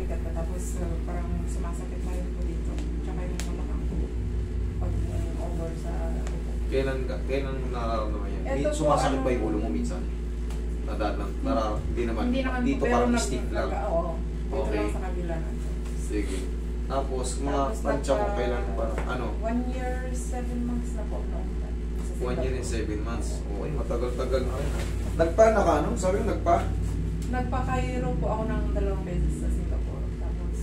mabigat ka. Tapos parang sumasakit na yun po dito. Tsaka yung malakang po. Pag over sa upo. Kailan mo nararamdaman yan? Eto po, Sumasakit ano, ba yung ulo mo minsan? Hindi naman. Hindi naman Dito po, pero parang stiff lang. Oo. Dito Okay. lang sa kabila na. Sige. Tapos, mga Tapos tansya mo kailan parang, 1 year, 7 months na po noon. 1 year and 7 months. Okay, matagal-tagal na rin. Nagpa na ka, no? Sabi mo, nagpa? Nagpa-Cairo po ako ng 2 beses sa Singapore. Tapos,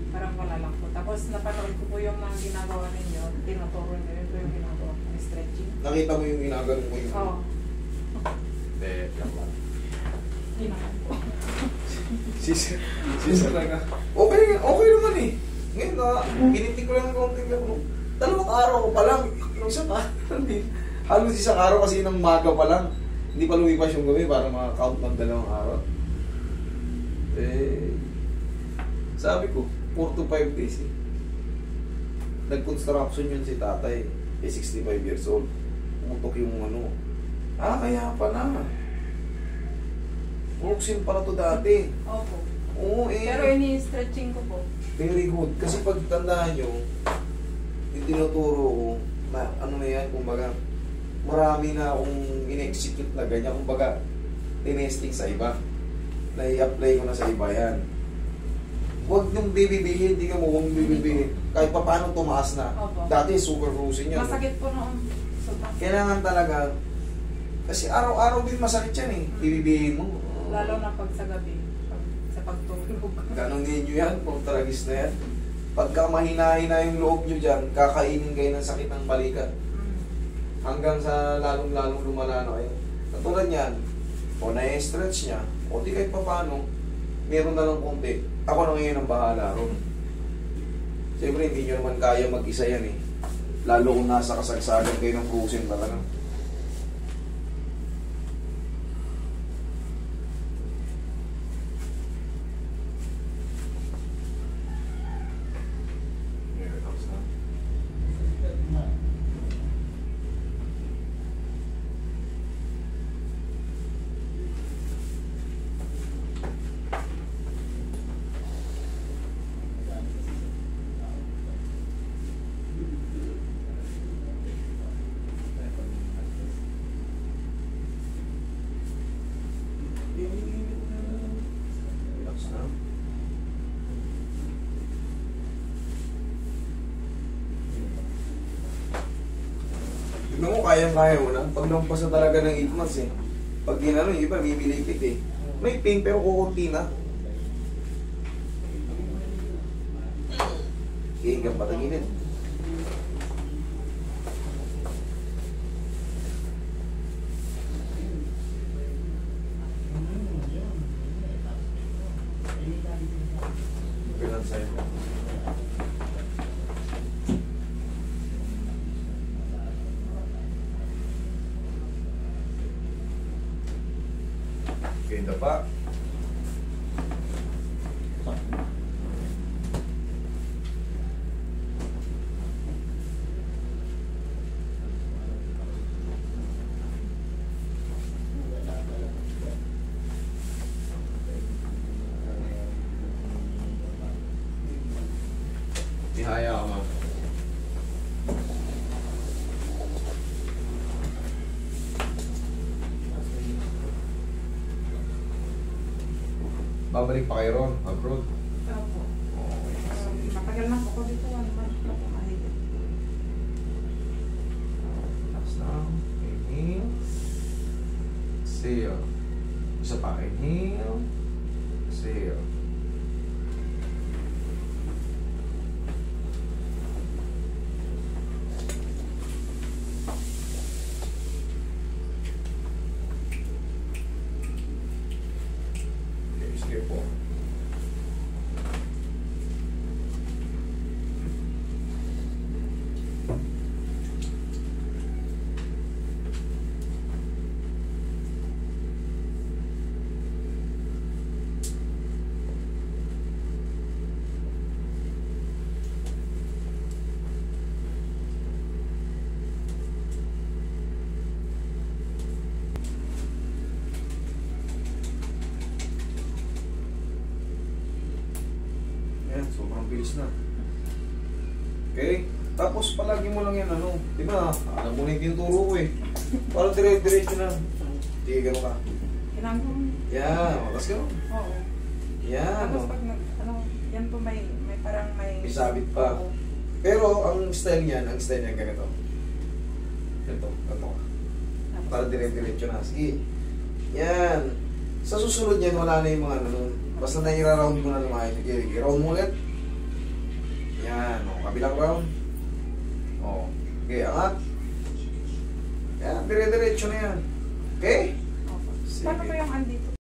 parang wala lang po. Tapos, napanood ko po yung mga ginagawa ninyo. Tinuturo nyo yun po yung ginagawa ko. Stretching. Nakita mo yung ginagano mo yung... Oo. Hindi, lang lang. Ginagawa po. Sisa talaga. Okay naman eh. Ngayon na, pinitik ko lang ng konting lang. 2 araw pa lang. Isang araw din. Halos isang araw kasi ng maga pa lang. Hindi pa lumipas yung gabi para maka-count ng 2 araw. Sabi ko, 4 to 5 days eh. Nag-construction yun si tatay. 65 years old. Pumutok yung kaya pala. Worksin pala to dati. Opo. Oo Pero ini-stretching ko po. Very good. Kasi pag tandaan nyo, yung tinuturo ko, na na yan, kumbaga, marami na akong in-execute na ganyan, kumbaga, tinesting sa iba. Na-i-apply ko na sa iba yan. Huwag nyung bibibihin, hindi ka mo huwag bibibihin. Kahit pa paano tumaas na. Opo. Dati super frozen yan. Masakit po noon. Sobrang. Kailangan talaga, kasi araw-araw din masakit yan eh. Bibibihin mo. Lalo na pag sa gabi. Sa pagtulog. Ganon ninyo yan, kung tragis na yan. Pagka mahina-hina yung loob nyo dyan, kakainin kayo ng sakit ng balikat. Hanggang sa lalong-lalong lumala na kayo. Katulad yan, o na-stretch niya, o di kahit pa paano, meron na lang konti. Ako na ngayon ang bahala ron. Siyempre, hindi nyo naman kaya mag-isa yan eh. Lalo kung nasa kasagsagan kayo ng cruising talaga. Relax na. Tignan mo, kayang-kaya mo na. Pag nampasa talaga ng 8 months eh. Pag ginano, yung iba, bibilipit eh. May pain pero kukunti na. Hinggang patagilid. Kailan sa'yo? Ganda pa. Ihaya ka, ma'am. Babalik pa kayo ron, abroad. Opo. Matagal na po ako dito. 1 month na po mahigit. Relax lang. Inhale. Exhale. Isa pa. Inhale. Exhale. Okay, sige po. Ayan, sobrang bilis na. Okay? Tapos palagi mo lang yan, ano, di ba, alam mo na yung turo ko eh. Parang dire-diretso na. Sige, gano'n ka. Ginagawa mo. Yan, makas gano'n. Oo. Yan, Tapos oh. pag ano, yan po may parang may... May sabit pa. Oo. Pero ang style niyan ganito. Ganito, ganito ka. Para dire-diretso na. Sige. Yan. Sa susunod yan, wala na yung mga ano nun. Basta naira-round mo na lumayan. Sige, round mo ulit. Yan, o. Kabilang round. O. Okay, angat. Yan, dire-diretso na yan. Okay? Opo. Sige. Paano po yung andito